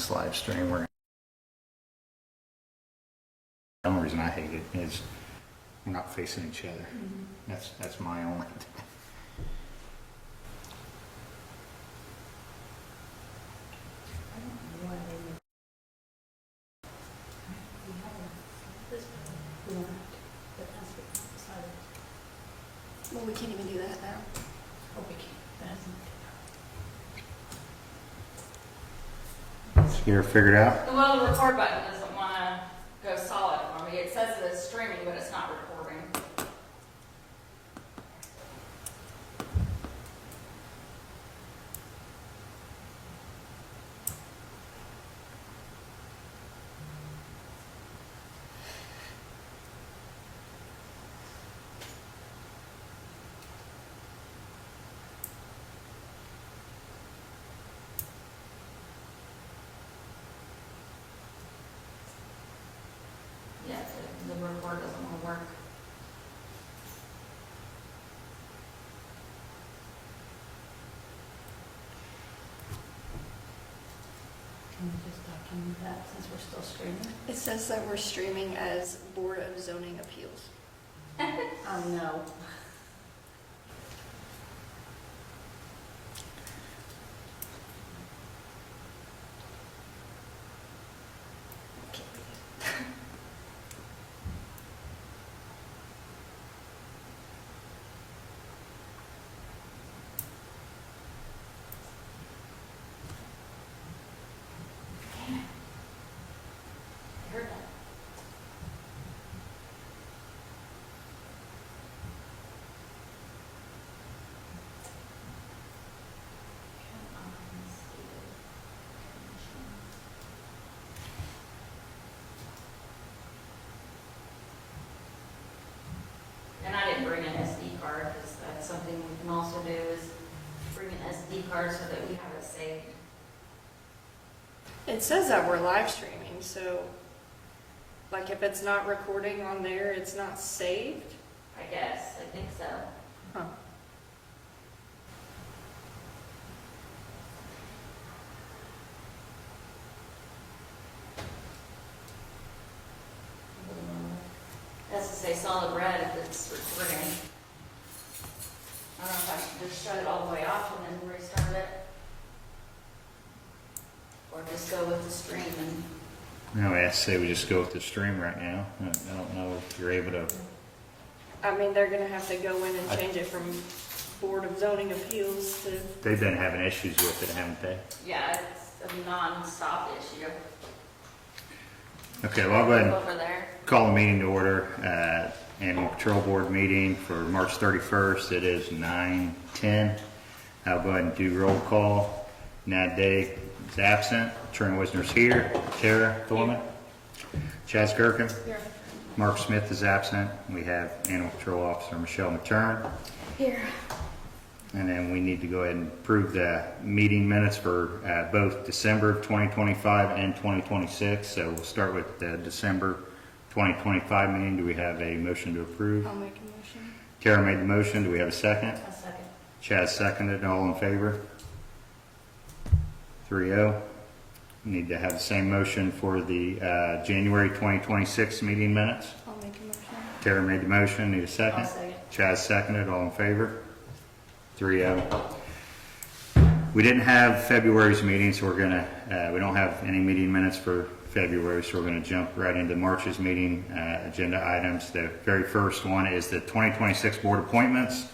this live stream. The only reason I hate it is we're not facing each other. That's my only. Well, we can't even do that now. Oh, we can't. That isn't. Get her figured out. Well, the record button doesn't want to go solid for me. It says that it's streaming, but it's not recording. Yeah, the record doesn't want to work. Can we just document that since we're still streaming? It says that we're streaming as Board of Zoning Appeals. Oh, no. Can't read it. I heard that. And I didn't bring an SD card because that's something we can also do is bring an SD card so that we have it saved. It says that we're live streaming, so like if it's not recording on there, it's not saved. I guess. I think so. Huh. That's to say solid red if it's recording. I don't know if I should just shut it all the way off and then restart it. Or just go with the stream and, No, I say we just go with the stream right now. I don't know if you're able to. I mean, they're gonna have to go in and change it from Board of Zoning Appeals to, They've been having issues with it, haven't they? yeah, it's a non-stop issue. Okay, well, I'll go ahead and Over there. call the meeting to order. Animal Control Board meeting for March 31st. It is 9:10. I'll go ahead and do roll call. Nad Day is absent. Trina Wisner's here. Tara Thorman. Chaz Gerken. here, Mark Smith is absent. We have Animal Control Officer Michelle Matern. here. And then we need to go ahead and approve the meeting minutes for both December 2025 and 2026. So we'll start with the December 2025 meeting. Do we have a motion to approve? I'll make a motion. Tara made the motion. Do we have a second? A second. Chaz seconded. All in favor? 3-0. Need to have the same motion for the January 2026 meeting minutes. I'll make a motion. Tara made the motion. Need a second? I'll second. Chaz seconded. All in favor? 3-0. We didn't have February's meeting, so we're gonna, we don't have any meeting minutes for February, so we're gonna jump right into March's meeting agenda items. The very first one is the 2026 board appointments.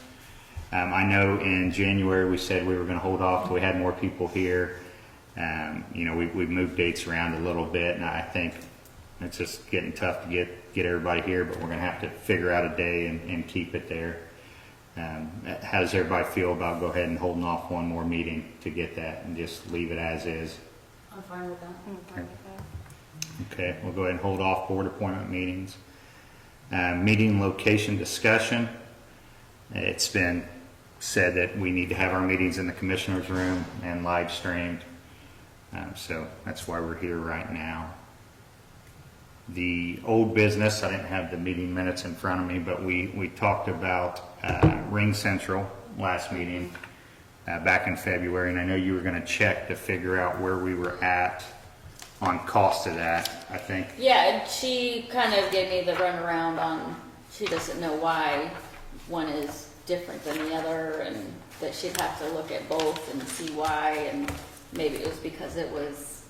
I know in January we said we were gonna hold off till we had more people here. You know, we've moved dates around a little bit, and I think it's just getting tough to get everybody here, but we're gonna have to figure out a day and keep it there. How does everybody feel about go ahead and holding off one more meeting to get that and just leave it as is? I'm fine with that. I'm fine with that. Okay, we'll go ahead and hold off board appointment meetings. Meeting location discussion. It's been said that we need to have our meetings in the commissioner's room and live streamed. So that's why we're here right now. The old business, I didn't have the meeting minutes in front of me, but we talked about Ring Central last meeting back in February, and I know you were going to check to figure out where we were at on cost of that, I think. Yeah, and she kind of gave me the runaround on, she doesn't know why one is different than the other, and that she'd have to look at both and see why, and maybe it was because it was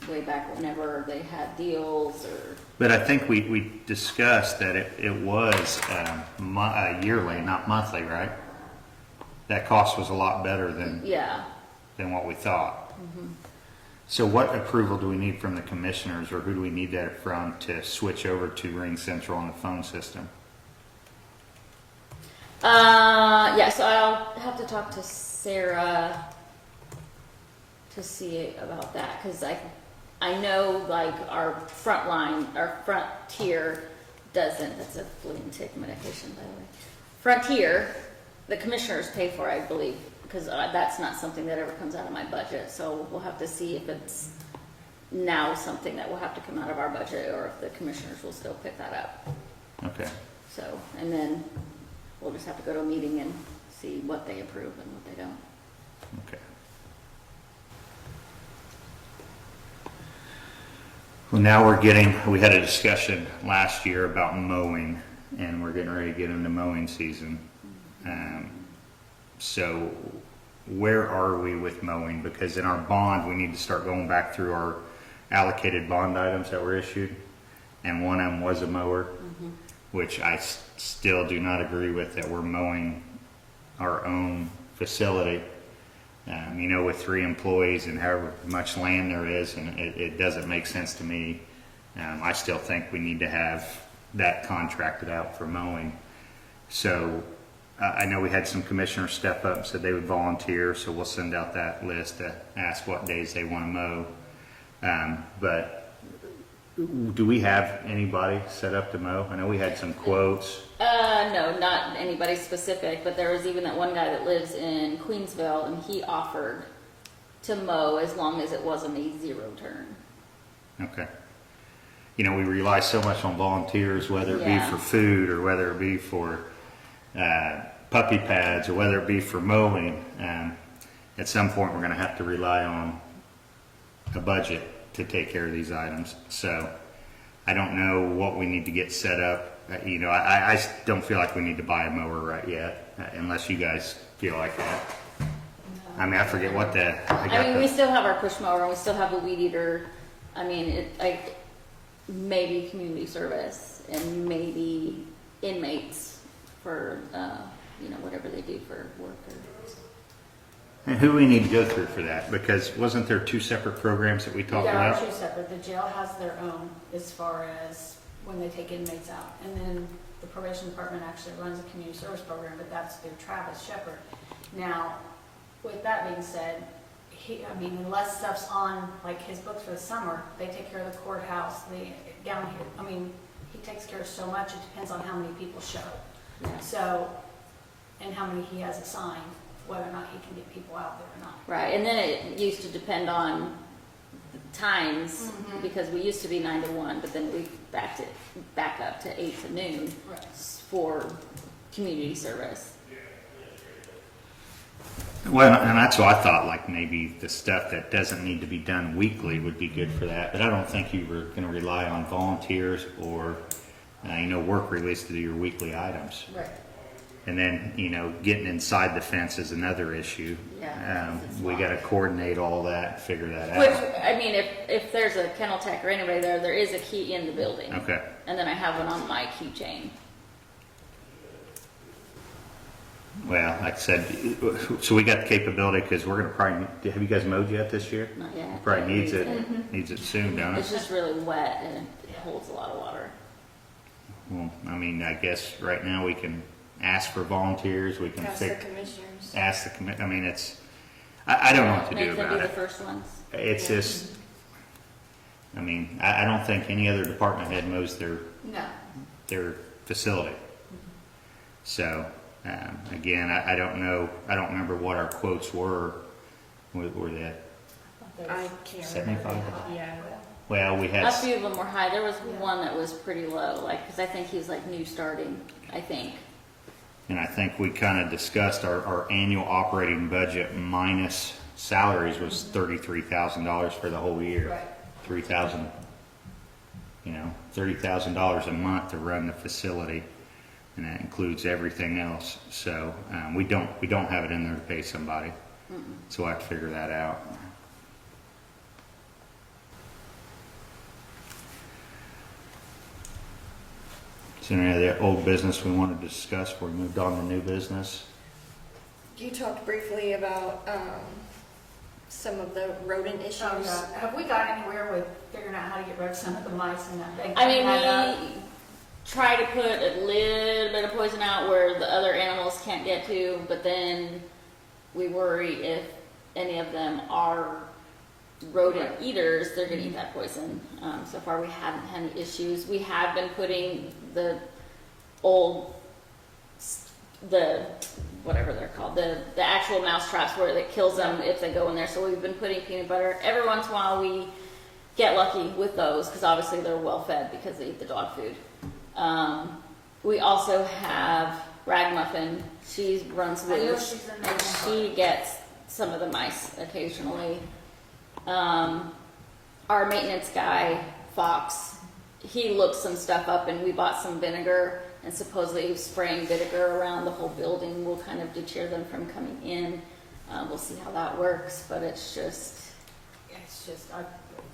way back whenever they had deals, or, But I think we discussed that it was yearly, not monthly, right? That cost was a lot better yeah. than what we thought. So what approval do we need from the commissioners, or who do we need that from to switch over to Ring Central on the phone system? Yeah, so I'll have to talk to Sarah to see about that, because I know like our front line, our Frontier doesn't, that's a flea and tick medication, by the way. Frontier, the commissioners pay for, I believe, because that's not something that ever comes out of my budget, so we'll have to see if it's now something that will have to come out of our budget, or if the commissioners will still pick that up. Okay. So, and then we'll just have to go to a meeting and see what they approve and what they don't. Okay. Well, now we had a discussion last year about mowing, and we're getting ready to get into mowing season. So where are we with mowing? Because in our bond, we need to start going back through our allocated bond items that were issued, and one of them was a mower, which I still do not agree with, that we're mowing our own facility. With 3 employees and however much land there is, and it doesn't make sense to me. I still think we need to have that contracted out for mowing. So I know we had some commissioners step up and said they would volunteer, so we'll send out that list to ask what days they want to mow. But do we have anybody set up to mow? I know we had some quotes. No, not anybody specific, but there was even that one guy that lives in Queensville, and he offered to mow as long as it wasn't a 0 turn. Okay. We rely so much on volunteers, whether it be Yeah. for food, or whether it be for puppy pads, or whether it be for mowing. At some point, we're going to have to rely on a budget to take care of these items. So I don't know what we need to get set up. I don't feel like we need to buy a mower right yet, unless you guys feel like that. I mean, I forget what we still have our push mower, and we still have a weed eater. I mean, maybe community service, and maybe inmates for, whatever they do for work. And who we need to go through for that? Because wasn't there 2 separate programs that we talked There are about? 2 separate. The jail has their own as far as when they take inmates out. And then the probation department actually runs a community service program, but that's through Travis Shepard. Now, with that being said, unless stuff's on like his books for the summer, they take care of the courthouse, down here. He takes care of so much. It depends on how many people show. Yeah. So, and how many he has assigned, whether or not he can get people out there or not. Right, and then it used to depend on the times, because we used to be 9 to 1, but then we back up to 8 to noon Right. for community service. Well, and that's what I thought, like maybe the stuff that doesn't need to be done weekly would be good for that. But I don't think you were going to rely on volunteers or, work release to do your weekly items. Right. And then, getting inside the fence is another issue. Yeah. We got to coordinate all that and figure that Which, out. if there's a kennel tech or anybody there is a key in the building. Okay. And then I have one on my keychain. Well, like I said, so we got the capability, because we're going to probably, have you guys mowed yet this year? Not yet. Probably needs it soon, don't It's it? just really wet and it holds a lot of water. Well, I guess right now we can ask for volunteers, we can Ask the commissioners. ask the it's, I don't know what to do Make them about be the it. first ones. It's Yeah. just, I don't think any other department head mows No. their facility. So, again, I don't know, I don't remember what our quotes were they, I can't 75? remember. Yeah. well, we A had, few of them were high. There was one that was pretty low, because I think he's new starting, I think. and I think we kind of discussed our annual operating budget minus salaries was $33,000 for the whole year. Right. $3,000, $30,000 a month to run the facility, and that includes everything else. So we don't have it in there to pay somebody. So I have to figure that out. Is there any other old business we wanted to discuss before we moved on to new business? You talked briefly about some of the rodent issues. Oh, God. Have we got anywhere with figuring out how to get rid of some of the mice in that big? I mean, we try to put a little bit of poison out where the other animals can't get to, but then we worry if any of them are rodent eaters, they're going to eat that poison. So far, we haven't had any issues. We have been putting the whatever they're called, the actual mouse traps where it kills them if they go in there. So we've been putting peanut butter. Every once in a while, we get lucky with those because obviously they're well fed because they eat the dog food. We also have Ragmuffin. She runs loose and she gets some of the mice occasionally. Our maintenance guy, Fox, he looked some stuff up and we bought some vinegar, and supposedly spraying vinegar around the whole building will kind of deter them from coming in. We'll see how that works, but it's just, I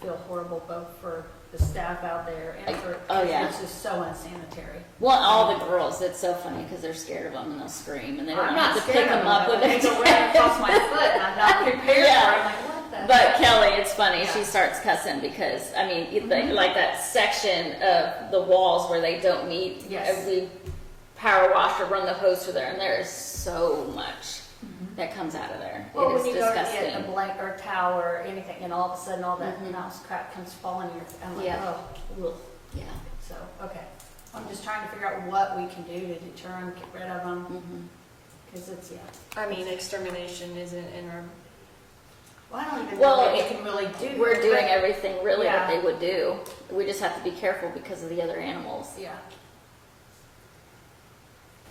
feel horrible both for the staff out there and for, it's just so unsanitary. well, all the girls, it's so funny because they're scared of them and they'll scream and they don't I'm have not to scared pick of them up with They go right across my foot and I'm not prepared Yeah. for it. I'm like, what the But heck? Kelly, it's funny. Yeah. She starts cussing because like that section of the walls where they don't meet. Yes. We power wash or run the hose through there, and there is so much that comes out of there. Well, it when is you disgusting. go to get a blanket or towel or anything, and all of a sudden all that mouse crap comes falling in your, I'm like, Yeah. oh, ugh. Yeah. So, okay. I'm just trying to figure out what we can do to deter them, get rid of them, because it's, I mean, extermination isn't in our. Well, I don't even Well, know what we can really do. We're doing everything really Yeah. that they would do. We just have to be careful because of the other animals. Yeah.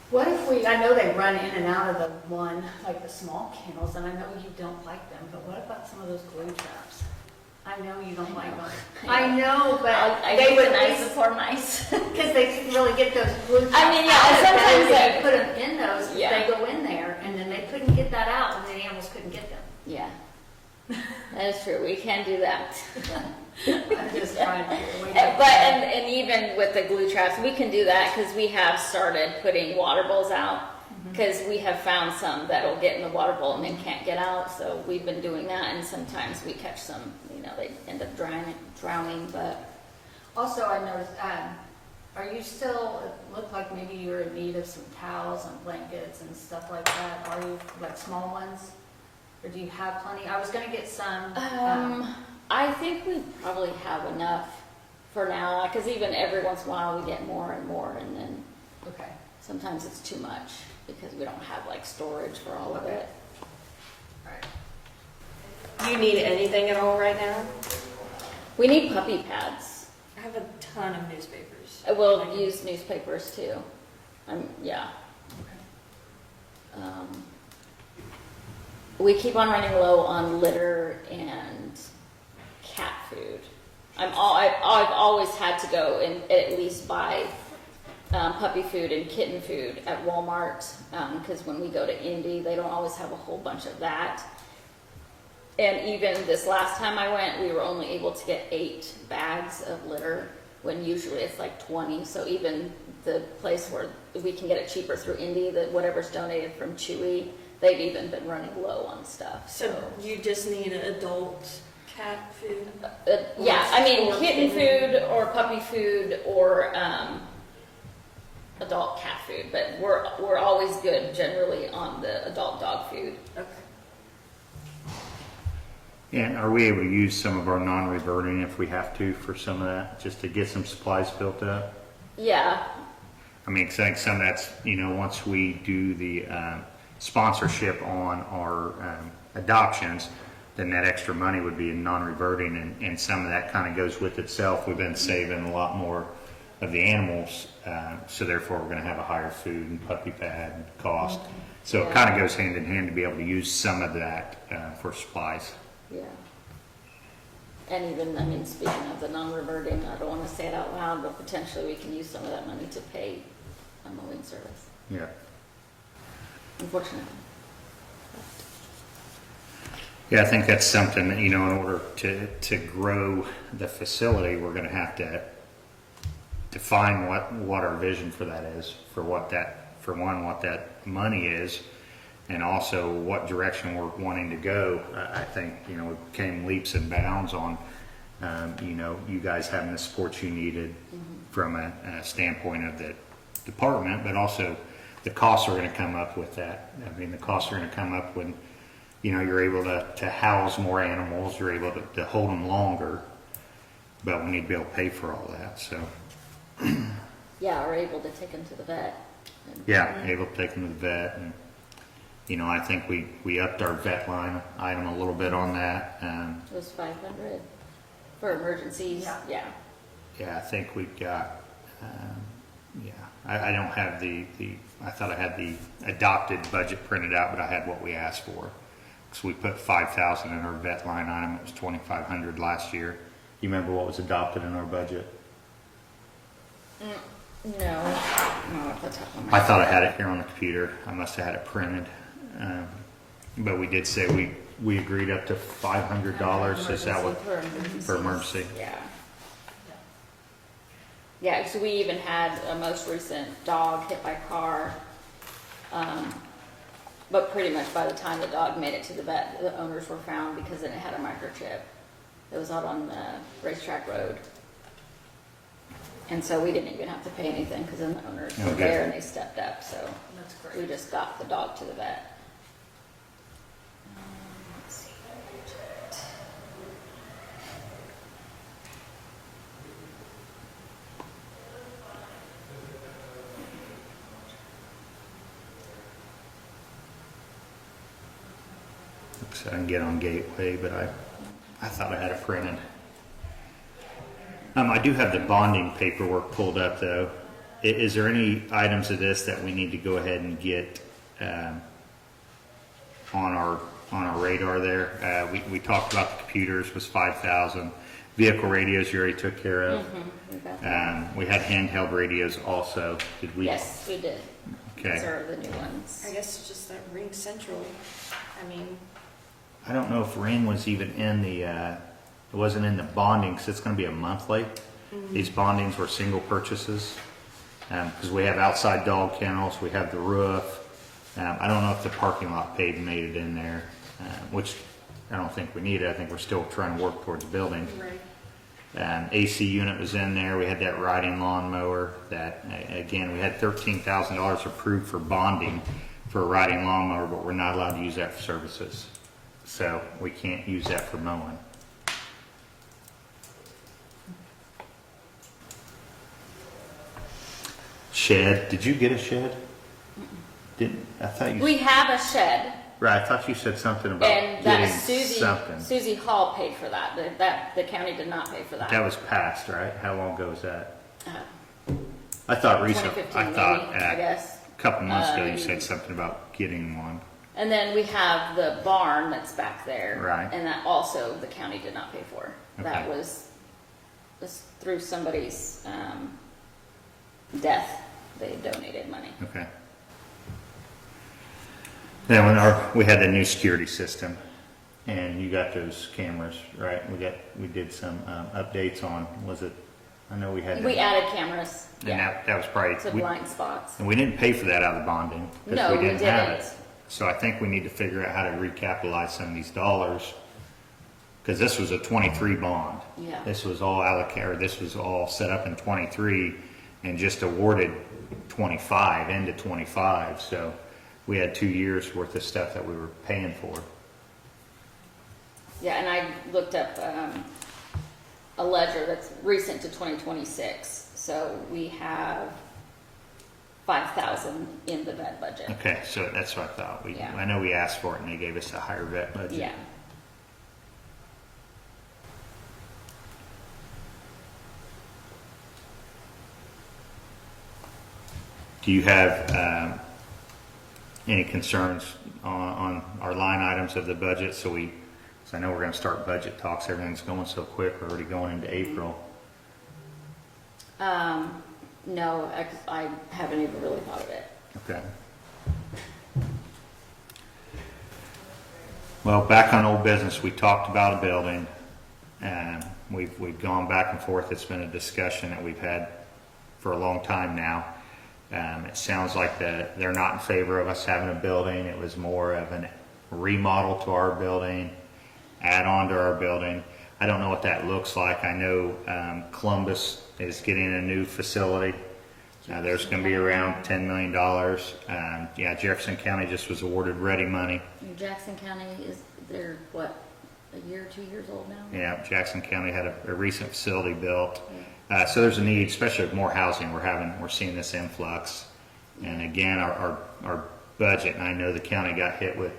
What if I know they run in and out of the one, like the small kennels, and I know you don't like them, but what about some of those glue traps? I know you don't like them. I know, but I they would euthanize at the poor mice. because they couldn't really get those glue traps I mean, yeah, out of them. sometimes They put them in those, 'cause Yeah. they go in there, and then they couldn't get that out, and the animals couldn't get them. Yeah, that is true. We can do that. I'm just trying to get away And even with the glue traps, we can do that because we have started putting water bowls out because we have found some that'll get in the water bowl and then can't get out. So we've been doing that, and sometimes we catch some. They end up drowning. But Also, I noticed, are you still, it looked like maybe you're in need of some towels and blankets and stuff like that. Are you, like small ones? Or do you have plenty? I was gonna get some. I think we probably have enough for now because even every once in a while we get more and more, and then Okay. sometimes it's too much because we don't have like storage for all of it. All right. You need anything at all right now? We need puppy pads. I have a ton of newspapers. We'll use newspapers too. Yeah. We keep on running low on litter and cat food. I've always had to go and at least buy puppy food and kitten food at Walmart because when we go to Indy, they don't always have a whole bunch of that. And even this last time I went, we were only able to get 8 bags of litter when usually it's like 20. So even the place where we can get it cheaper through Indy, that whatever's donated from Chewy, they've even been running low on stuff. So you just need adult cat food? Yeah, I mean Or kitten food or puppy food or adult cat food, but we're always good generally on the adult dog food. Okay. And are we able to use some of our non-reverting if we have to for some of that, just to get some supplies built up? Yeah, I mean, 'cause I think some of that's, once we do the sponsorship on our adoptions, then that extra money would be in non-reverting, and some of that kind of goes with itself. We've been saving a lot more of the animals, so therefore we're going to have a higher food and puppy pad cost. So it kind of goes hand in hand to be able to use some of that for supplies. yeah. And even, I mean, speaking of the non-reverting, I don't want to say it out loud, but potentially we can use some of that money to pay a mowing service, Yeah. unfortunately. Yeah, I think that's something that, in order to grow the facility, we're gonna have to define what our vision for that is, for what that money is, and also what direction we're wanting to go. I think, it came leaps and bounds on, you guys having the support you needed from a standpoint of the department, but also the costs are gonna come up with that. I mean, the costs are gonna come up when, you're able to house more animals, you're able to hold them longer, but we need to be able to pay for all that, so. Yeah, we're able to take them to the vet. And- Yeah, able to take them to the vet, and, I think we upped our vet line item a little bit on that. It was 500 for emergencies, Yeah. yeah. Yeah, I think we've got, I don't have I thought I had the adopted budget printed out, but I had what we asked for. So we put 5,000 in our vet line item, it was 2,500 last year. You remember what was adopted in our budget? No, not off the top of my I head. thought I had it here on the computer, I must have had it printed. But we did say we agreed up to $500, is that what, For emergencies. for emergency? Yeah. Yeah, so we even had a most recent dog hit by car. But pretty much by the time the dog made it to the vet, the owners were found because it had a microchip. It was out on the racetrack road. And so we didn't even have to pay anything because then the owners were Okay. there and they stepped up, so That's we great. just got the dog to the vet. Let's see. So I can get on Gateway, but I thought I had it printed. I do have the bonding paperwork pulled up though. Is there any items of this that we need to go ahead and get on our radar there? We talked about the computers was 5,000. Vehicle radios you already took care of. We got that. We had handheld radios also. Did we? Yes, we did. These Okay. are the new ones. I guess it's just that Ring Central, I mean, I don't know if Ring was even in the, it wasn't in the bonding, because it's going to be a monthly. These bondings were single purchases, because we have outside dog kennels, we have the roof. I don't know if the parking lot paved made it in there, which I don't think we need it. I think we're still trying to work towards building. right. AC unit was in there. We had that riding lawnmower that, again, we had $13,000 approved for bonding for a riding lawnmower, but we're not allowed to use that for services. So we can't use that for mowing. Shed, did you get a shed? Didn't, I thought you, We have a shed, right, I thought you said something about and getting that something. Susie Hall paid for that. The county did not pay for that. That was passed, right? How long ago was that? Uh, I thought recent, 2015 I maybe, thought I guess. a couple months ago you Um, said something about getting one. And then we have the barn that's back there. Right. And that also the county did not pay for. That Okay. was through somebody's death. They donated money. Okay. Then we had the new security system, and you got those cameras, right? We did some updates on, was it, I know we had. We added cameras. And Yeah. that was probably, To blind spots. and we didn't pay for that out of the bonding. 'Cause No, we have it. didn't. So I think we need to figure out how to recapitalize some of these dollars, because this was a 23 bond. Yeah. This was all allocated, this was all set up in 23 and just awarded 25, into 25, so we had 2 years worth of stuff that we were paying for. Yeah, and I looked up a ledger that's recent to 2026. So we have 5,000 in the vet budget. Okay, so that's what I thought. Yeah. I know we asked for it and they gave us a higher vet budget. Yeah. Do you have any concerns on our line items of the budget, so So I know we're gonna start budget talks, everything's going so quick, we're already going into April. No, I haven't even really thought of it. Okay. Well, back on old business, we talked about a building, and we've gone back and forth. It's been a discussion that we've had for a long time now. It sounds like they're not in favor of us having a building. It was more of a remodel to our building, add on to our building. I don't know what that looks like. I know Columbus is getting a new facility. There's going to be around $10 million. Yeah, Jefferson County just was awarded ready money. Jackson County they're what, a year, 2 years old now? Yeah, Jackson County had a recent facility built. So there's a need, especially with more housing. We're seeing this influx. And again, our budget, and I know the county got hit with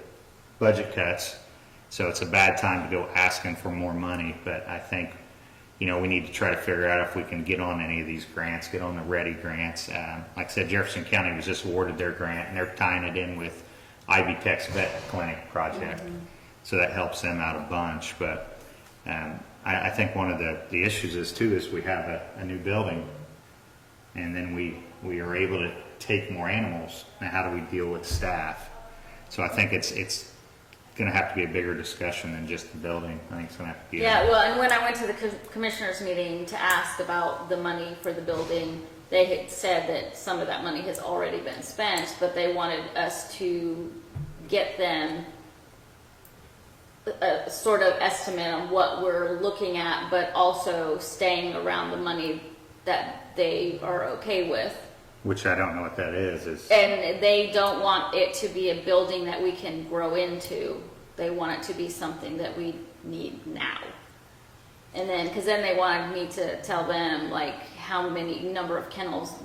budget cuts, so it's a bad time to go asking for more money. But I think, we need to try to figure out if we can get on any of these grants, get on the ready grants. Like I said, Jefferson County was just awarded their grant, and they're tying it in with Ivy Tech's vet clinic project. So that helps them out a bunch. But I think one of the issues is we have a new building, and then we are able to take more animals. Now, how do we deal with staff? So I think it's going to have to be a bigger discussion than just the building. I think it's going to have to be. Yeah, well, and when I went to the commissioners meeting to ask about the money for the building, they had said that some of that money has already been spent, but they wanted us to get them a sort of estimate on what we're looking at, but also staying around the money that they are okay with. Which I don't know what that is. And they don't want it to be a building that we can grow into. They want it to be something that we need now. And then, because then they wanted me to tell them, like, how many number of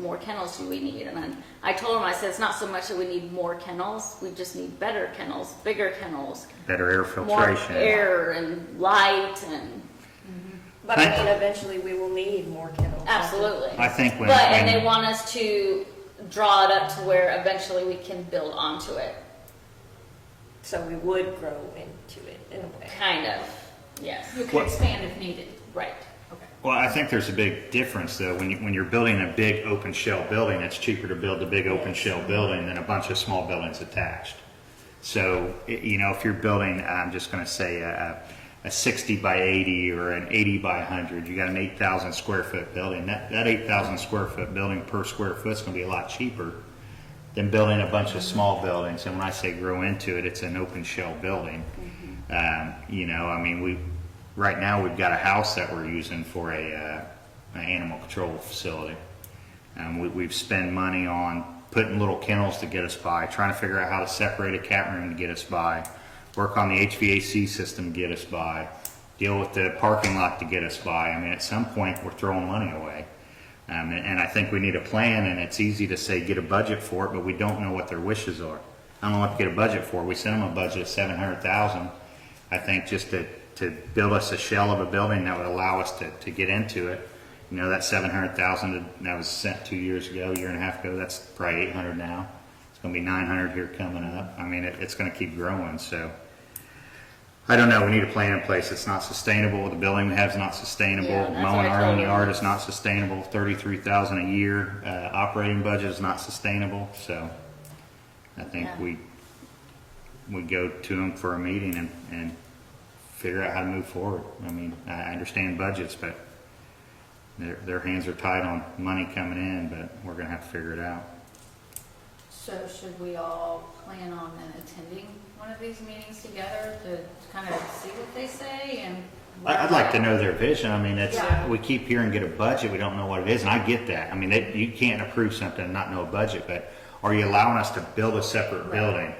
more kennels do we need? And then I told them, I said, it's not so much that we need more kennels, we just need better kennels, bigger kennels. Better air filtration. More air and light and... But I mean, eventually we will need more kennels. Absolutely. I think and they want us to draw it up to where eventually we can build onto it. So we would grow into it in a way. Kind of, yes. You can expand if needed. Right. Okay. Well, I think there's a big difference though. When you're building a big open shell building, it's cheaper to build a big open shell building than a bunch of small buildings attached. So, if you're building, I'm just going to say a 60 by 80 or an 80 by 100, you got an 8,000 square foot building. That 8,000 square foot building per square foot is going to be a lot cheaper than building a bunch of small buildings. And when I say grow into it, it's an open shell building. Right now we've got a house that we're using for an animal control facility. We've spent money on putting little kennels to get us by, trying to figure out how to separate a cat room to get us by, work on the HVAC system to get us by, deal with the parking lot to get us by. I mean, at some point we're throwing money away. And I think we need a plan, and it's easy to say get a budget for it, but we don't know what their wishes are. I don't know what to get a budget for. We sent them a budget of $700,000. I think just to build us a shell of a building that would allow us to get into it. That $700,000 that was sent 2 years ago, year and a half ago, that's probably $800 now. It's going to be $900 here coming up. I mean, it's going to keep growing. So I don't know. We need a plan in place. It's not sustainable. The building we have is not sustainable. Yeah, that's Mowing what I our told own them. yard is not sustainable. $33,000 a year operating budget is not sustainable. So I think we go to them for a meeting and figure out how to move forward. I mean, I understand budgets, but their hands are tied on money coming in, but we're going to have to figure it out. So should we all plan on then attending one of these meetings together to kind of see what they say? And I'd like to know their vision. I mean, Yeah. we keep hearing get a budget, we don't know what it is, and I get that. I mean, you can't approve something and not know a budget, but are you allowing us to build a separate Right. building?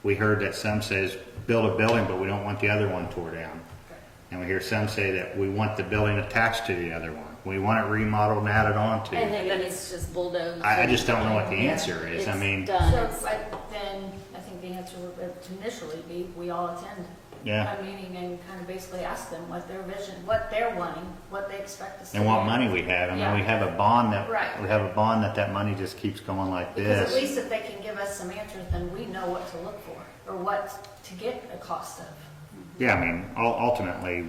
We heard that some says build a building, but we don't want the other one tore down. Okay. And we hear some say that we want the building attached to the other one. We want it remodeled and added on to. I think it's just bulldozed. I just don't know what the answer is. I It's mean, done. So It's- then I think the answer would initially be we all attend yeah. a meeting and kind of basically ask them what their vision, what they're wanting, what they expect to see. And what money we have. I mean, Yeah. we have a bond Right. we have a bond that money just keeps going like Because at this. least if they can give us some answers, then we know what to look for or what to get a cost of. Yeah, I mean, ultimately,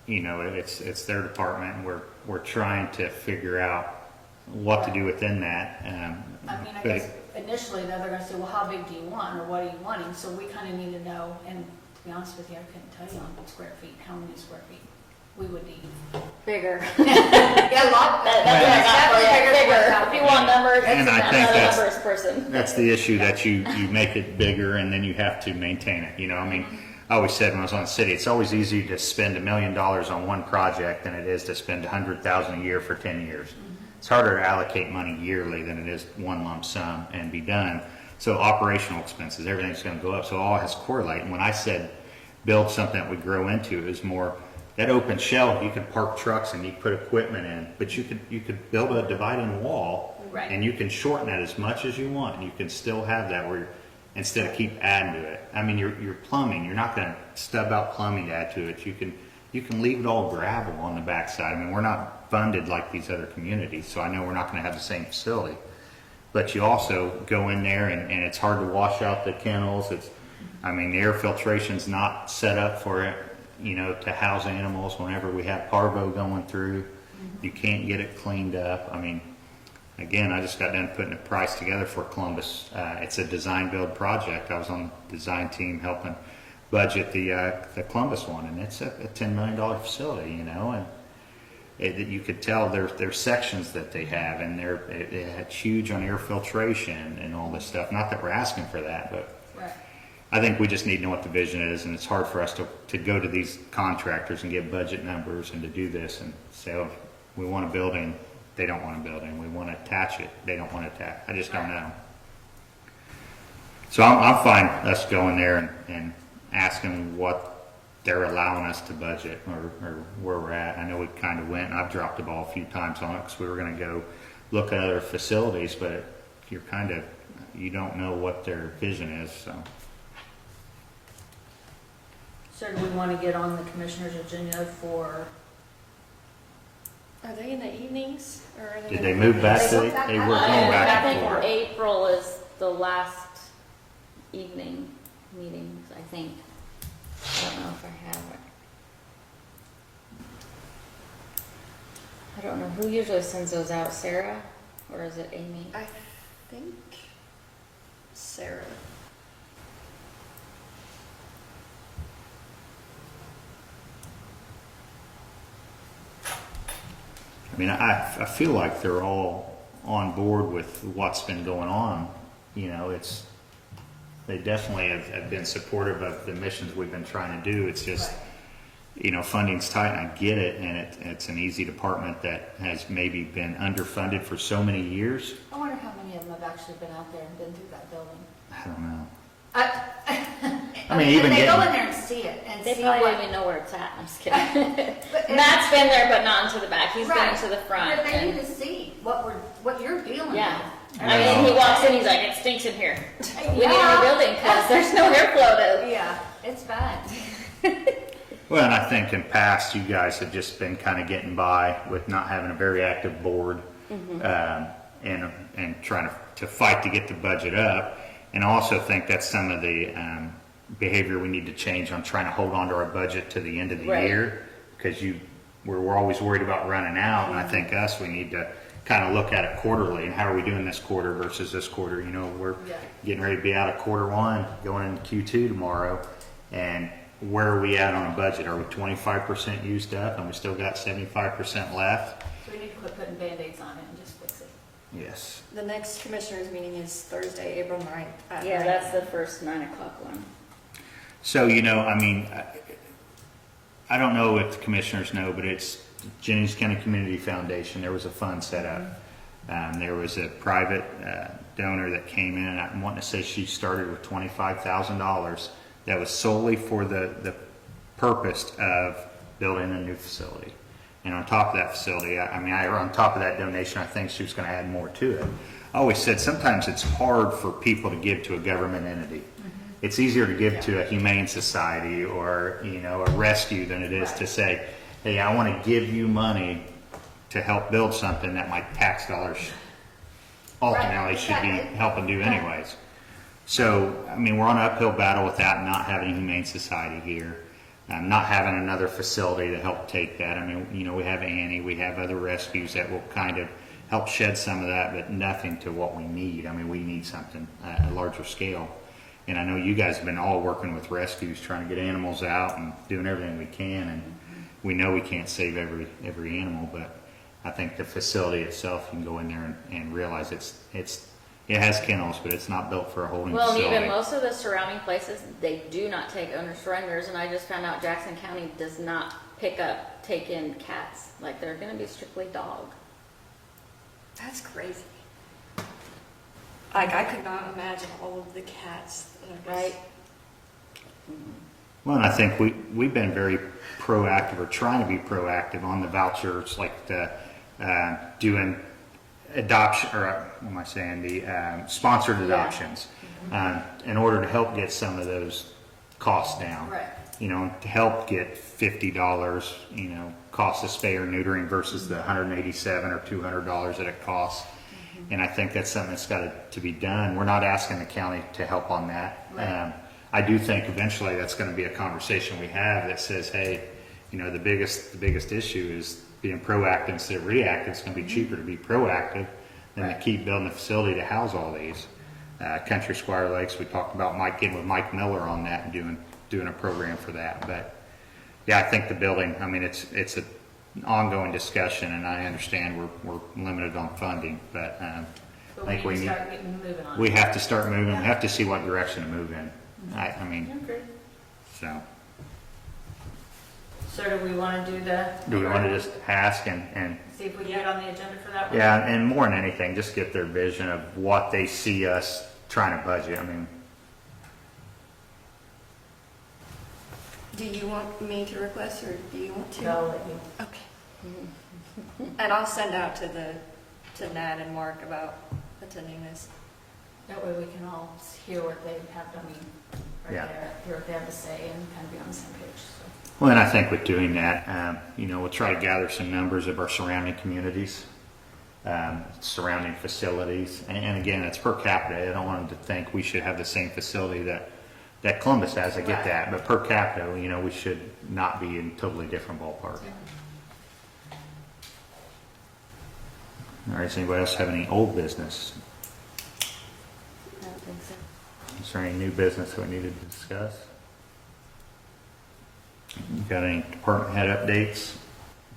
you know, it's their department, and we're trying to figure out what to do within that. I mean, I but guess initially though, they're gonna say, well, how big do you want, or what are you wanting? So we kind of need to know, and to be honest with you, I couldn't tell you on square feet, how many square feet we would need. Bigger. Yeah, a lot. That's what I got for you. Bigger. Bigger. If you want numbers, And I I'm think not a that's- numbers person. That's the issue, that you make it bigger and then you have to maintain it, you know, I mean, I always said when I was on the city, it's always easier to spend $1 million on one project than it is to spend 100,000 a year for 10 years. It's harder to allocate money yearly than it is one lump sum and be done. So operational expenses, everything's gonna go up, so it all has to correlate. And when I said build something that would grow into, it was more, that open shell, you could park trucks and you could put equipment in, but you could build a dividing wall. Right. And you can shorten it as much as you want, and you can still have that where, instead of keep adding to it. I mean, your plumbing, you're not gonna stub out plumbing to add to it. You can leave it all gravel on the backside. I mean, we're not funded like these other communities, so I know we're not gonna have the same facility. But you also go in there and it's hard to wash out the kennels. I mean, the air filtration's not set up for it, you know, to house animals. Whenever we have parvo going through, you can't get it cleaned up. I mean, again, I just got done putting a price together for Columbus. It's a design build project. I was on the design team helping budget the Columbus one, and it's a $10 million facility, you know, and you could tell there's sections that they have, and it's huge on air filtration and all this stuff. Not that we're asking for that, but Right. I think we just need to know what the vision is, and it's hard for us to go to these contractors and get budget numbers and to do this and say, oh, we want a building. They don't want a building. We want to attach it. They don't want to attach. I just don't know. So I'm fine us going there and asking what they're allowing us to budget or where we're at. I know we kind of went, and I've dropped the ball a few times on it because we were going to go look at other facilities, but you don't know what their vision is. So do we want to get on the commissioner's agenda for, Are they in the evenings or are they? Did in they the move back? mornings? They were going back I and think forth. April is the last evening meetings, I think. I don't know if I have it. I don't know, who usually sends those out, Sarah, or is it Amy? I think Sarah. I mean, I feel like they're all on board with what's been going on. You know, they definitely have been supportive of the missions we've been trying to do. It's just, you know, funding's tight, and I get it, and it's an easy department that has maybe been underfunded for so many years. I wonder how many of them have actually been out there and been through that building? I don't know. I mean, even they go getting- in there and see it and They see probably what. don't even know where it's at, I'm just kidding. But- Matt's been there, but not into the back, he's been Right. into the front. But they and- need to see what you're dealing Yeah, with. I mean, he walks in, he's like, it stinks in here. We need a Yeah. new building, because there's no airflow to. Yeah, it's bad. Well, and I think in past, you guys have just been kind of getting by with not having a very active board, and trying to fight to get the budget up. And I also think that's some of the behavior we need to change on trying to hold on to our budget to the end of the Right. year, because we're always worried about running out. And I think we need to kind of look at it quarterly, and how are we doing this quarter versus this quarter? You know, we're Yeah. getting ready to be out of quarter one, going into Q2 tomorrow, and where are we at on a budget? Are we 25% used up, and we still got 75% left? So we need to quit putting Band-Aids on it and just fix it. Yes. The next commissioners meeting is Thursday, April 9th. At Yeah, 9. that's the first 9 o'clock one. So, you know, I mean, I don't know if the commissioners know, but it's Jennings County Community Foundation. There was a fund set up. There was a private donor that came in, and I'm wanting to say she started with $25,000. That was solely for the purpose of building a new facility. And on top of that facility, on top of that donation, I think she was going to add more to it. I always said sometimes it's hard for people to give to a government entity. It's easier to give to a humane society or, you know, a rescue than it is to say, hey, I want to give you money to help build something that my tax dollars ultimately should be helping do anyways. So, I mean, we're on an uphill battle with that and not having a humane society here. Not having another facility to help take that. I mean, you know, we have Annie, we have other rescues that will kind of help shed some of that, but nothing to what we need. I mean, we need something at a larger scale. And I know you guys have been all working with rescues, trying to get animals out and doing everything we can. And we know we can't save every animal, but I think the facility itself, you can go in there and realize it has kennels, but it's not built for a holding Well, and facility. even most of the surrounding places, they do not take owner surrenders, and I just found out Jackson County does not take in cats. Like, they're gonna be strictly dog. That's crazy. Like, I could not imagine all of the cats. that are just- Right. Well, and I think we've been very proactive, or trying to be proactive on the vouchers, like the doing adoption, or what am I saying, the sponsored adoptions, in order to help get some of those costs down. Right. You know, to help get $50, you know, cost of spay or neutering versus the $187 or $200 that it costs. And I think that's something that's got to be done. We're not asking the county to help on that. Right. I do think eventually that's going to be a conversation we have that says, hey, you know, the biggest issue is being proactive instead of reactive. It's going to be cheaper to be proactive than to keep building a facility to house all these. Country Squire Lakes, we talked about getting with Mike Miller on that and doing a program for that. But yeah, I think the building, I mean, it's an ongoing discussion, and I understand we're limited on funding, but I But think we need to start getting moving on it. we have to start moving. We have to see what direction to move in. I mean, Okay. so So do we want to do the? do we want to just ask and See if we can get on the agenda for that one? yeah, and more than anything, just get their vision of what they see us trying to budget. I mean, Do you want me to request, or do you want to? No, let you. Okay. And I'll send out to Nat and Mark about attending this. That way we can all hear what they have, I mean, right Yeah. there, hear what they have to say and kind of be on the same page, so. well, and I think with doing that, you know, we'll try to gather some numbers of our surrounding communities, surrounding facilities, and again, it's per capita. I don't want them to think we should have the same facility that Columbus has. I get Right. that, but per capita, you know, we should not be in totally different ballpark. All right, does anybody else have any old business? I don't think so. Is there any new business that we needed to discuss? You got any department head updates?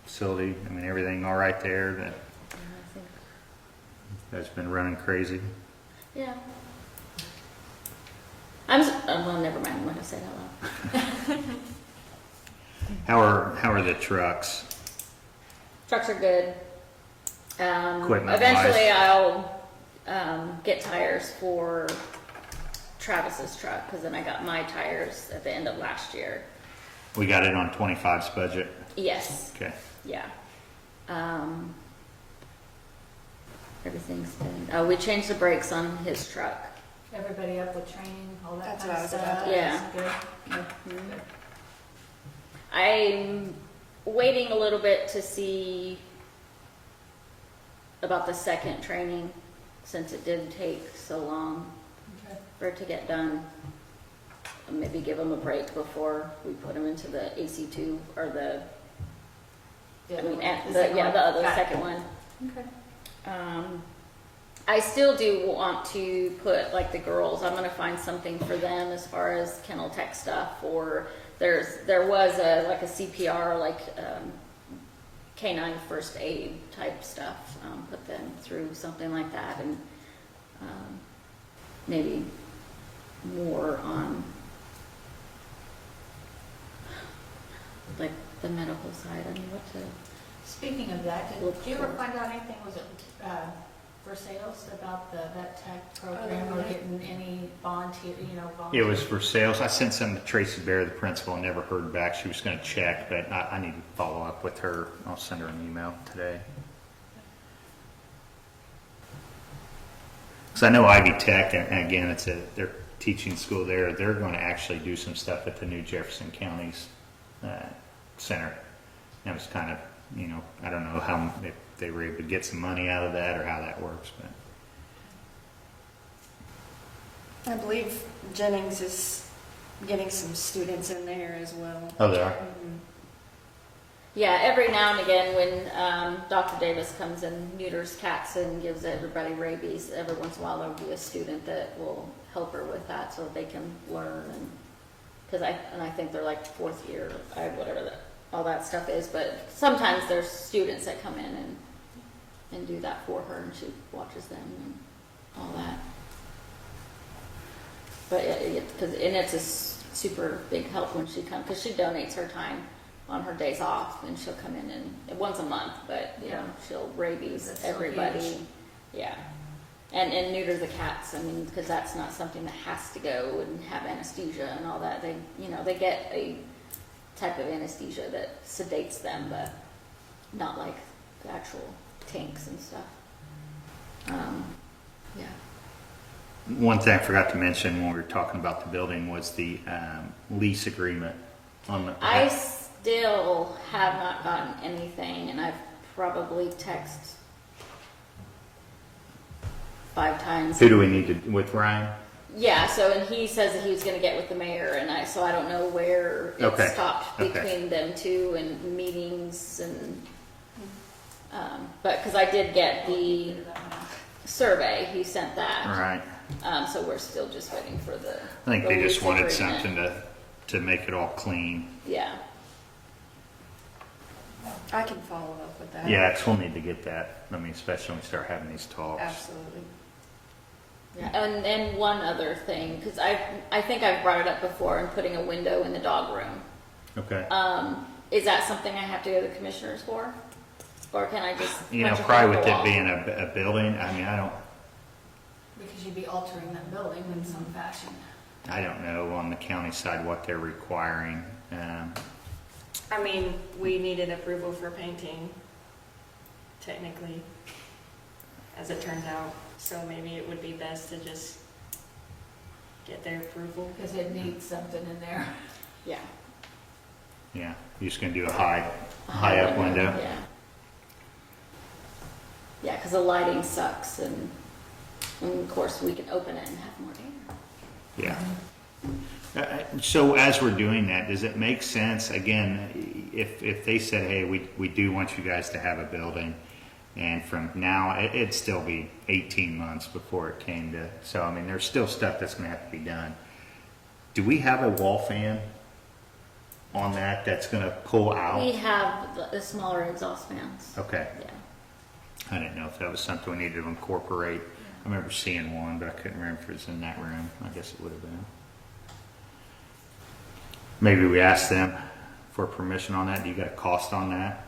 Facility, I mean, everything all right there? That Yeah, I think, that's been running crazy? yeah. Well, never mind, I'm not gonna say it out loud. How are the trucks? Trucks are good. Equipment-wise. Eventually I'll, get tires for Travis's truck, cause then I got my tires at the end of last year. We got it on 25's budget. Yes, Okay. yeah. Everything's been, we changed the brakes on his truck. Everybody up with training, all that That's kind what I of was stuff? about to Yeah. That's good? Mhm. I'm waiting a little bit to see about the second training, since it did take so long Okay. for it to get done. Maybe give them a break before we put them into the AC2 or the, I mean, The second one. the other Got it. second one. Okay. I still do want to put like the girls, I'm gonna find something for them as far as kennel tech stuff, or there was like a CPR, like canine first aid type stuff, put them through something like that, and maybe more on like the medical side. I mean, what to, Speaking of that, did Look you ever for- find out anything, was it for sales about the vet tech program, Oh, or yeah. getting any volunteer, It volunteer? was for sales. I sent some to Tracy Bear, the principal, and never heard back. She was going to check, but I need to follow up with her. I'll send her an email today. Because I know Ivy Tech, and again, it's their teaching school there. They're going to actually do some stuff at the new Jefferson County's center. That was kind of, you know, I don't know how if they were able to get some money out of that or how that works, but I believe Jennings is getting some students in there as well. Oh, they are? Mhm. Yeah, every now and again when Dr. Davis comes and neuters cats and gives everybody rabies, every once in a while there'll be a student that will help her with that so they can learn. And because I think they're like fourth year, whatever all that stuff is. But sometimes there's students that come in and do that for her, and she watches them and all that. But it's a super big help when she comes, because she donates her time on her days off, and she'll come in and once a month, but you know, she'll rabies That's so everybody. huge. Yeah. And neuter the cats, I mean, because that's not something that has to go and have anesthesia and all that. They get a type of anesthesia that sedates them, but not like the actual tanks and stuff. Yeah. One thing I forgot to mention when we were talking about the building was the lease agreement on the. I still have not gotten anything, and I've probably texted 5 times. Who do we need to, with Ryan? Yeah, so, and he says that he was gonna get with the mayor, and I don't know where Okay, it stopped okay. between them two and meetings and, but, cause I did get the survey, he sent that. Right. So we're still just waiting for the. I think the they just lease wanted agreement. something to make it all clean. Yeah, I can follow up with that. Yeah, 'cause we'll need to get that. I mean, especially when we start having these talks. Absolutely. yeah, and one other thing, cause I think I've brought it up before, and putting a window in the dog room. Okay. Is that something I have to go to the commissioners for? Or can I just? You know, punch a hole probably in with the it wall? being a building, I mean, Because you'd be altering that building in some fashion. I don't know on the county side what they're requiring. I mean, we needed approval for painting, technically, as it turns out. So maybe it would be best to just get their approval. Because it needs something in there. Yeah. Yeah, you're just gonna do a high up window. Yeah. Yeah, because the lighting sucks, and of course we can open it and have more air. Yeah. So as we're doing that, does it make sense, again, if they said, hey, we do want you guys to have a building, and from now, it'd still be 18 months before it came to, so I mean, there's still stuff that's gonna have to be done. Do we have a wall fan on that's gonna pull We out? have the smaller exhaust fans. Okay, Yeah. I didn't know if that was something we needed to incorporate. I remember seeing one, but I couldn't remember if it was in that room. I guess it would have been. Maybe we ask them for permission on that. Do you got a cost on that?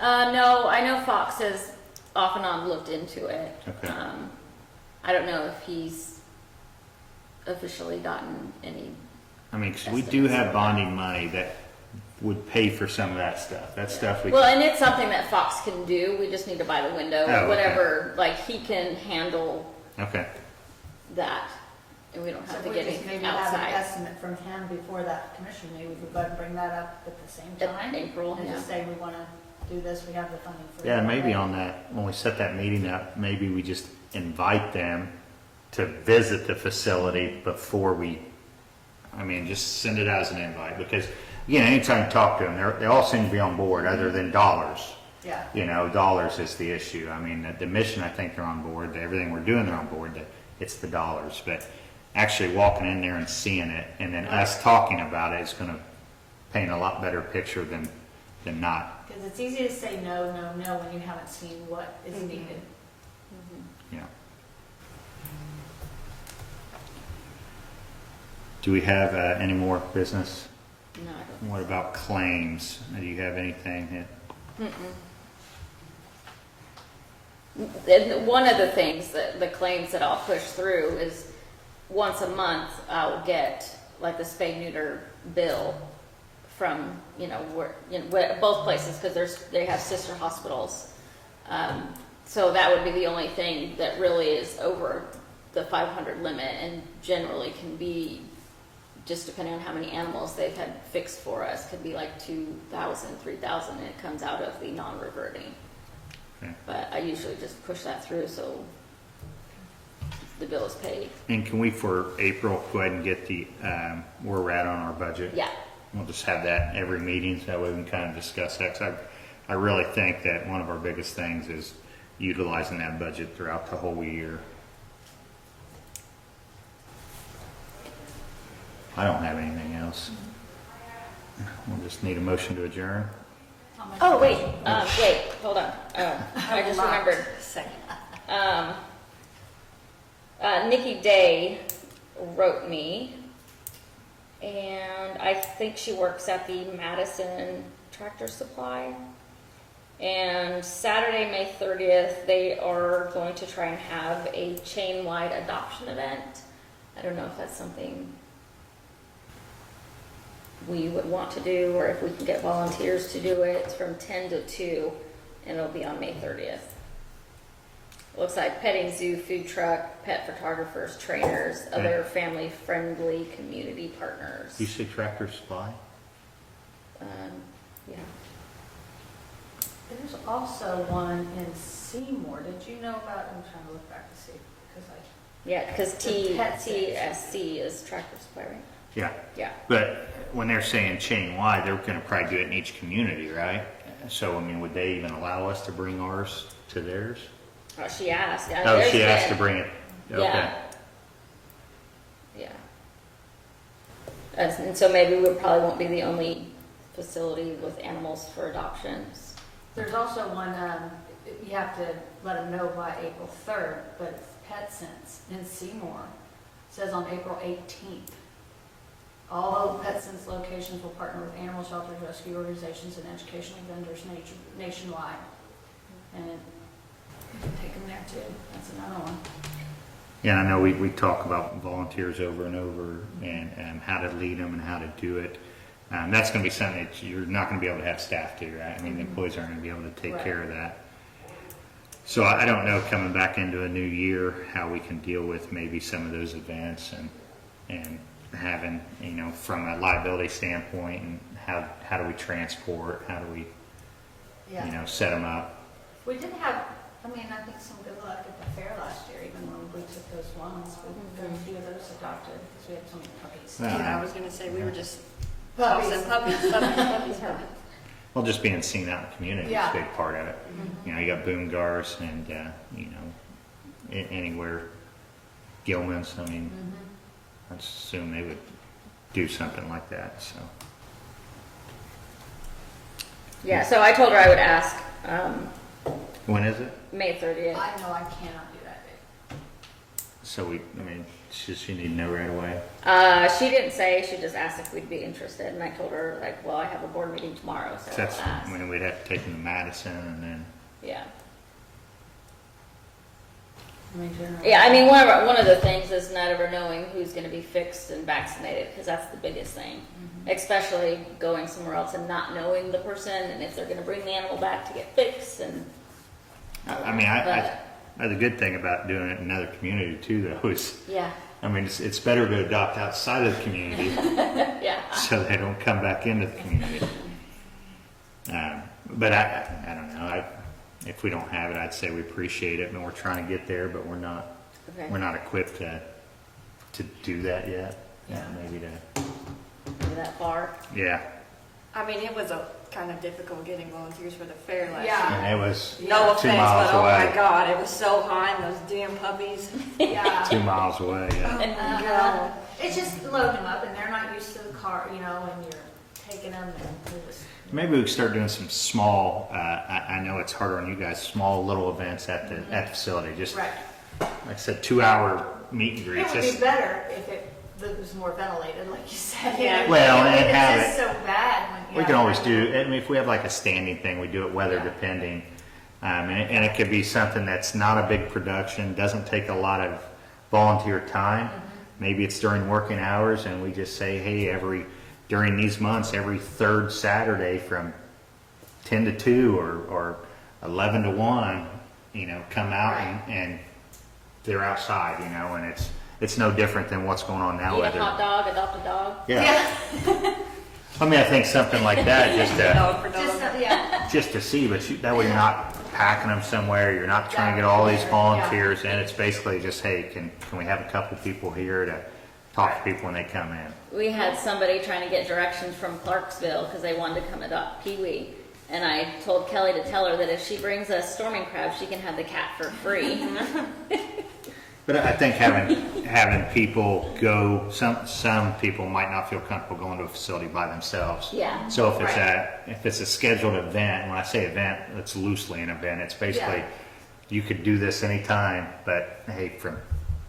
No, I know Fox has off and on looked into it. Okay. I don't know if he's officially gotten any. I mean, 'cause we do have bonding money that would pay for some of that stuff. That stuff we. Well, and it's something that Fox can do. We just need to buy the window, Oh, okay. whatever. Like he can handle Okay. that, and we don't have So to we get just anything maybe have an outside. estimate from him before that commission meeting, we could go ahead and bring that up at the same At time. April, And yeah. just say we want to do this, we have the funding for it. Yeah, maybe already. on that, when we set that meeting up, maybe we just invite them to visit the facility before I mean, just send it out as an invite, because, again, anytime you talk to them, they all seem to be on board, other than dollars. Yeah. You know, dollars is the issue. I mean, the mission, I think they're on board, everything we're doing, they're on board, that it's the dollars. But actually walking in there and seeing it, and then us talking about it, is gonna paint a lot better picture than not, Because it's easy to say no, no, no when you haven't seen what is Mhm. needed. yeah. Do we have any more business? No, I don't. What about claims? Do you have anything that? And one of the things that the claims that I'll push through is once a month I'll get like the spay neuter bill from both places, because they have sister hospitals. So that would be the only thing that really is over the 500 limit, and generally can be, just depending on how many animals they've had fixed for us, could be like 2,000, 3,000, and it comes out of the non-reverting. Okay. But I usually just push that through, so the bill is paid. And can we, for April, go ahead and get the, where we're at on our budget? Yeah. We'll just have that every meeting, so that way we can kind of discuss that. 'Cause I really think that one of our biggest things is utilizing that budget throughout the whole year. I don't have anything else. We'll just need a motion to adjourn. Oh, wait, hold on. I just remembered. Second. Nikki Day wrote me, and I think she works at the Madison Tractor Supply. And Saturday, May 30th, they are going to try and have a chain-wide adoption event. I don't know if that's something we would want to do, or if we can get volunteers to do it. It's from 10 to 2, and it'll be on May 30th. Looks like petting zoo, food truck, pet photographers, trainers, other family-friendly community partners. You say Tractor Supply? Yeah. There's also one in Seymour. Did you know about, I'm trying to look back to see, because Yeah, because The pet TSC is Tractor Supply, right? Yeah. Yeah. But when they're saying chain wide, they're gonna probably do it in each community, right? So, I mean, would they even allow us to bring ours to theirs? Oh, she asked. Yeah, Oh, there's she asked to been- bring it, okay. Yeah. Yeah. And so maybe we probably won't be the only facility with animals for adoptions. there's also one, you have to let them know by April 3rd, but it's PetSense in Seymour. It says on April 18th. All PetSense locations will partner with animal shelters, rescue organizations, and educational vendors nationwide. And you can take them there too. That's another one. Yeah, I know we talk about volunteers over and over and how to lead them and how to do it. That's gonna be something that you're not gonna be able to have staff do, right? I mean, the employees aren't gonna be able to take Right. care of that. So I don't know, coming back into a new year, how we can deal with maybe some of those events and having, you know, from a liability standpoint, and how do we transport, how do we, you know, set them up. We did have, I mean, I think some good luck at the fair last year, even when we took those ones. We got a few of those adopted, because we had so many puppies. Yeah, I was gonna say, we were just Puppies. tossing puppies. Well, just being seen out in the community is Yeah. a big part of it. You know, you got boom gars and, you know, anywhere, Gilman's, I mean, I assume they would do something like that, so. Yeah, so I told her I would ask, When is it? May 30th. I know I cannot do that day. So I mean, she need to know right away. She didn't say, she just asked if we'd be interested, and I told her, like, well, I have a board meeting tomorrow, so That's, I'll ask. I mean, we'd have to take them to Madison and then, Yeah. I mean, generally. Yeah, I mean, one of the things is not ever knowing who's going to be fixed and vaccinated, because that's the biggest thing. Especially going somewhere else and not knowing the person, and if they're going to bring the animal back to get fixed, and I mean, the good thing about doing it in another community too, though, is, yeah, I mean, it's better to adopt outside of the community yeah, so they don't come back into the community. But I don't know. If we don't have it, I'd say we appreciate it, and we're trying to get there, but we're not equipped to do that yet. Yeah. Maybe maybe that far. yeah. I mean, it was kind of difficult getting volunteers for the fair last Yeah. year. And it was No 2 offense, miles but oh away. my God, it was so hot, and those damn puppies. Yeah. 2 miles away, yeah. And Uh, It's just loading them up, and they're not used to the car, you know, and you're taking them, and they're just. Maybe we could start doing some small, I know it's harder on you guys, small little events at the facility. Just, Right. like I said, 2-hour meet and It greets. would Just- be better if it was more ventilated, like you said. Yeah. Well, and It's have just so bad when. We yeah, can always I do, know. I mean, if we have like a standing thing, we do it weather Yeah. depending. And it could be something that's not a big production, doesn't take a lot of volunteer time. Maybe it's during working hours and we just say, hey, during these months, every third Saturday from 10 to 2 or 11 to 1, you know, come out Right. and they're outside, you know, and it's no different than what's going on now. eat a whether- hot dog, adopt a dog. Yeah. I mean, I think something like that, just to, Dog for Just, dog. yeah. just to see, but that way you're not packing them somewhere, you're not trying to get all these Yeah. volunteers in, it's basically just, hey, can we have a couple people here to talk to people when they come in? We had somebody trying to get directions from Clarksville because they wanted to come adopt Pee Wee. And I told Kelly to tell her that if she brings us storming crab, she can have the cat for free. But I think having people go, some people might not feel comfortable going to a facility by themselves. Yeah. So if it's Right. if it's a scheduled event, when I say event, it's loosely an event. It's basically, Yeah. you could do this anytime, but hey, from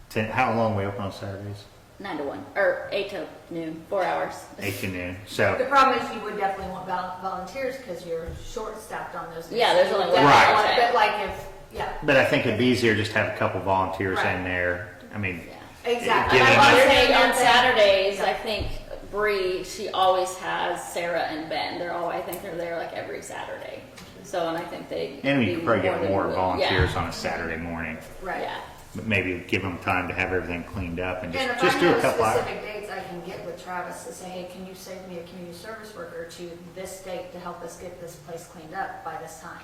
10, how long we open on Saturdays? 9 to 1, or 8 to noon, 4 hours. 8 to noon. The So, problem is you would definitely want volunteers because you're short-staffed on those days. Yeah, there's only one Definitely Right. want- But like if, yeah, but I think it'd be easier just to have a couple volunteers Right. in there. I mean, Yeah. exactly. Give And it I want to enough- say on Saturdays, Yeah. I think Bree, she always has Sarah and Ben. I think they're there like every Saturday. So, and I think they. and we could probably get than more willing. volunteers on a Saturday morning. Right. Yeah. But maybe give them time to have everything cleaned up and And if just I do know a couple hours. specific dates, I can get with Travis to say, hey, can you save me a community service worker to this date to help us get this place cleaned up by this time?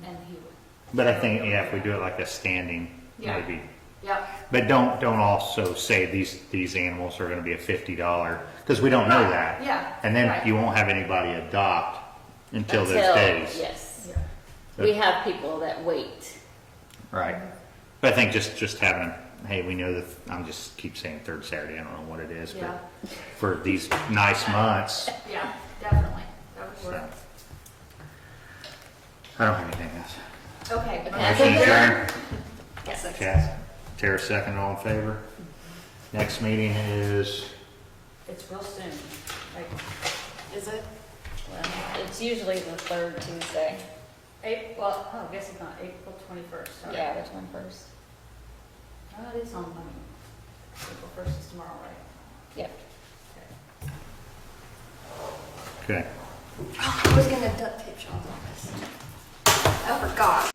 And he would. But I think, yeah, if we do it like a standing, Yeah. maybe. Yep. But don't also say these animals are gonna be a $50, because we don't know that. Yeah. And then Right. you won't have anybody adopt until those days. Yes. Yeah. We have people that wait. Right. But I think just having, hey, we know that, I'm just keep saying third Saturday, I don't know what it is, Yeah. but for these nice months, Yeah, definitely. That would work. I don't have anything else. Okay. Okay. Motion adjourned. Yes. Kath, Tara second, all in favor? Next meeting is, It's real soon. Like, Is it? Well, it's usually the third Tuesday. Well, oh, I guess it's not April 21st. Sorry. Yeah, the 21st. Oh, it is on, April 1st is tomorrow, right? Yep. Okay. okay. I was gonna duct tape Sean's office. I forgot.